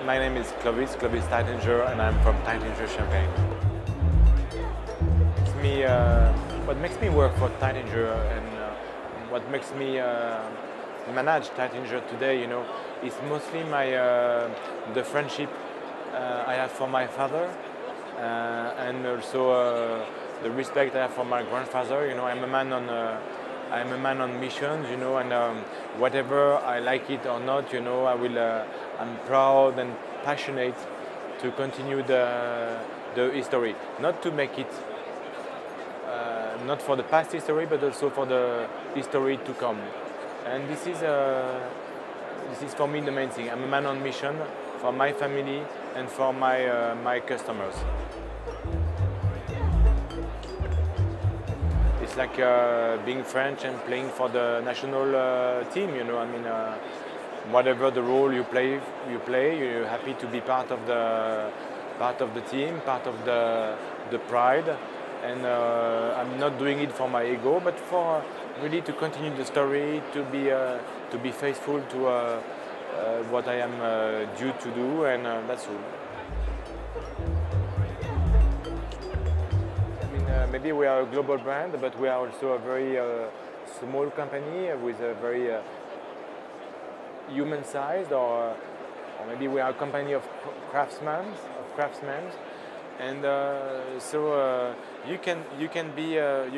My name is Clovis Taittinger, and I'm from Taittinger Champagne. What makes me work for Taittinger and what makes me manage Taittinger today, is mostly the friendship I have for my father, and also the respect I have for my grandfather. I'm a man on missions, and whatever I like it or not, I'm proud and passionate to continue the history, not to make it, not for the past history, but also for the history to come. And this is for me the main thing. I'm a man on mission for my family and for my customers. It's like being French and playing for the national team. Whatever the role you play, you're happy to be part of the team, part of the pride. And I'm not doing it for my ego, but for really to continue the story, to be faithful to what I am due to do, and that's all. Maybe we are a global brand, but we are also a very small company with a very human-sized, or maybe we are a company of craftsmen, and so you can be a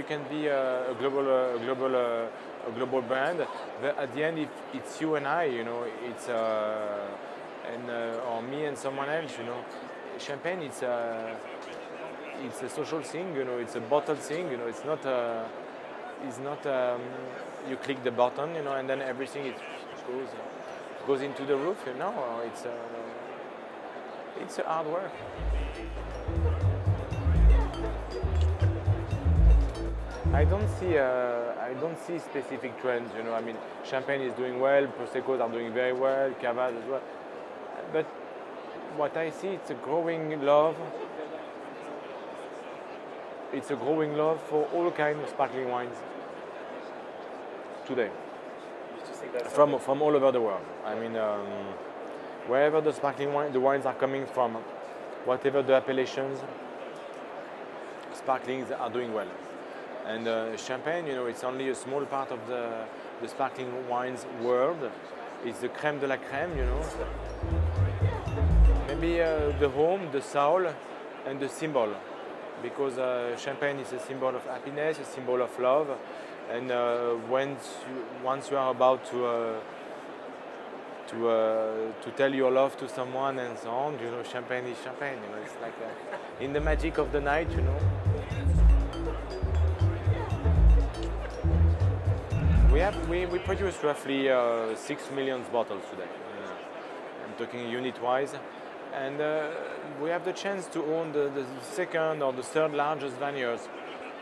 global brand. But at the end, it's you and I, it's or me and someone else, Champagne, it's a social thing, it's a bottle thing, it's not you click the button, and then everything goes into the roof, it's a hard work. I don't see specific trends, Champagne is doing well, Proseccos are doing very well, Cavas as well, but what I see, it's a growing love. It's a growing love for all kinds of sparkling wines today, from all over the world. Wherever the wines are coming from, whatever the appellations, sparklings are doing well. And Champagne, it's only a small part of the sparkling wines world. It's the crème de la crème, Maybe the home, the soul, and the symbol. Because Champagne is a symbol of happiness, a symbol of love, and once you are about to tell your love to someone and so on, Champagne is Champagne. It's like in the magic of the night, We produce roughly 6 million bottles today. I'm talking unit-wise. And we have the chance to own the second or the third largest vineyards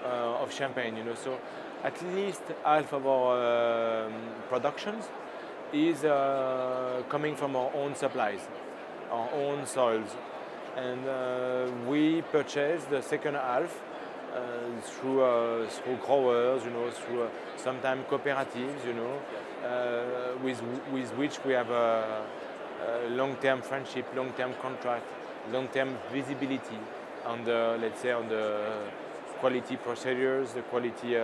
of Champagne. So at least half of our productions is coming from our own supplies, our own soils, and we purchase the second half through growers, through sometimes cooperatives, with which we have long-term friendship, long-term contract, long-term visibility on the quality procedures, the quality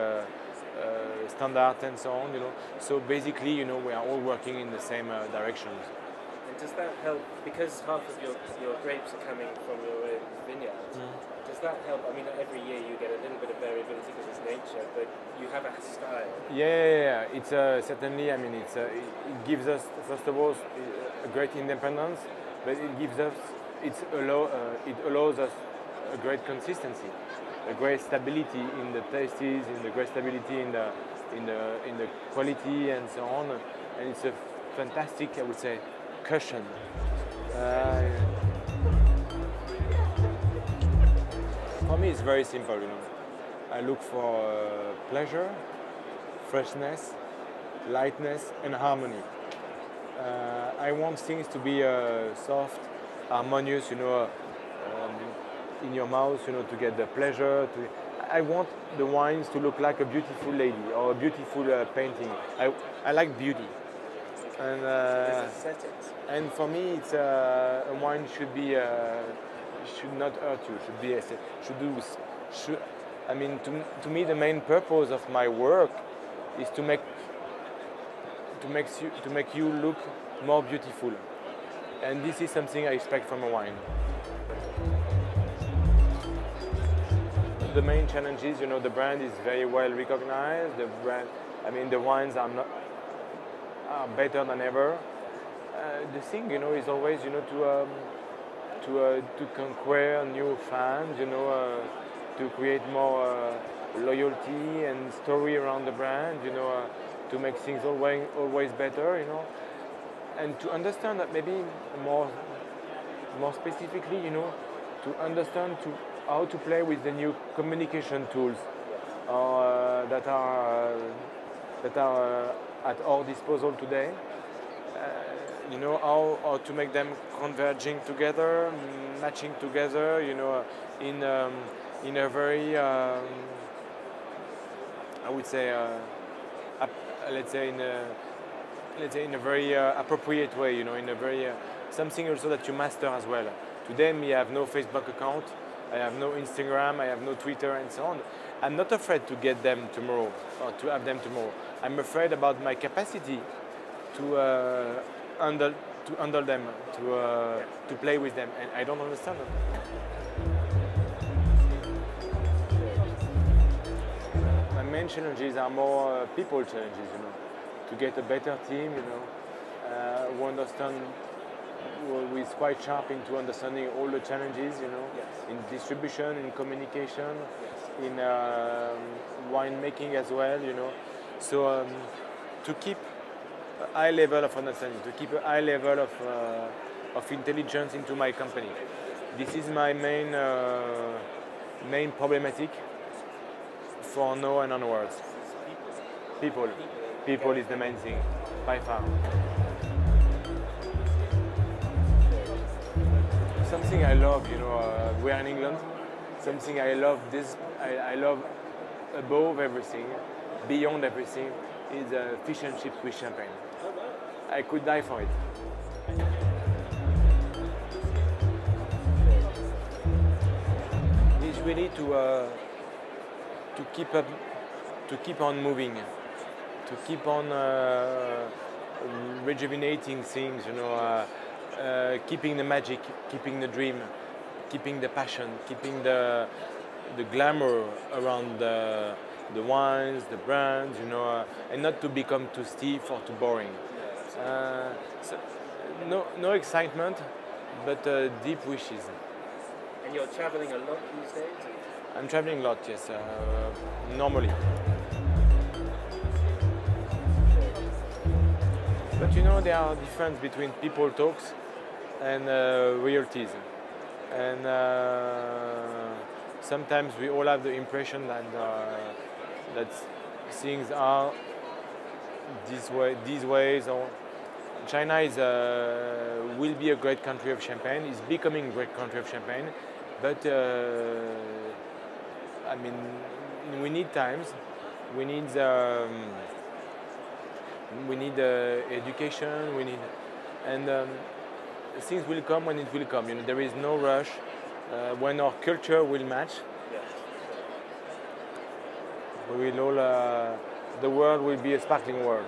standards, and so on. So basically, we are all working in the same directions. And does that help, because half of your grapes are coming from your own vineyard? Does that help? Every year you get a little bit of variability because it's nature, but you have a style. Yeah. It's certainly. It gives us, first of all, a great independence, but it allows us a great consistency, a great stability in the tastes, in the great stability in the quality, and so on. And it's a fantastic, I would say, cushion. For me, it's very simple. I look for pleasure, freshness, lightness, and harmony. I want things to be soft, harmonious, in your mouth, to get the pleasure. I want the wines to look like a beautiful lady or a beautiful painting. I like beauty. And Business settings. and for me, it's a wine should not hurt you. Should be should do should. I mean, to me, the main purpose of my work is to make you look more beautiful, and this is something I expect from a wine. The main challenge is, the brand is very well recognized. The wines are better than ever. The thing, is always, to conquer new fans, to create more loyalty and story around the brand, to make things always better, and to understand that maybe more specifically, to understand how to play with the new communication tools that are at our disposal today. How to make them converging together, matching together, in a very, I would say, let's say in a very appropriate way, in a very something also that you master as well. Today, me, I have no Facebook account, I have no Instagram, I have no Twitter, and so on. I'm not afraid to get them tomorrow or to have them tomorrow. I'm afraid about my capacity to handle them, to play with them, and I don't understand them. My main challenges are more people challenges, to get a better team, who understand, who is quite sharp into understanding all the challenges, in distribution, in communication, in winemaking as well, So to keep a high level of understanding, to keep a high level of intelligence into my company. This is my main problematic for now and onwards. People is the main thing, by far. Something I love, we are in England. Something I love I love above everything, beyond everything, is fish and chips with champagne. I could die for it. It's really to keep on moving, to keep on rejuvenating things, keeping the magic, keeping the dream, keeping the passion, keeping the glamour around the wines, the brands, and not to become too stiff or too boring. So no excitement, but deep wishes. And you're traveling a lot these days? I'm traveling a lot, yes, normally. But there are differences between people talks and realities. And sometimes we all have the impression that things are these ways. Or China will be a great country of champagne. It's becoming a great country of champagne, but we need times. We need education. Things will come when it will come. There is no rush. When our culture will match, we will all. The world will be a sparkling world.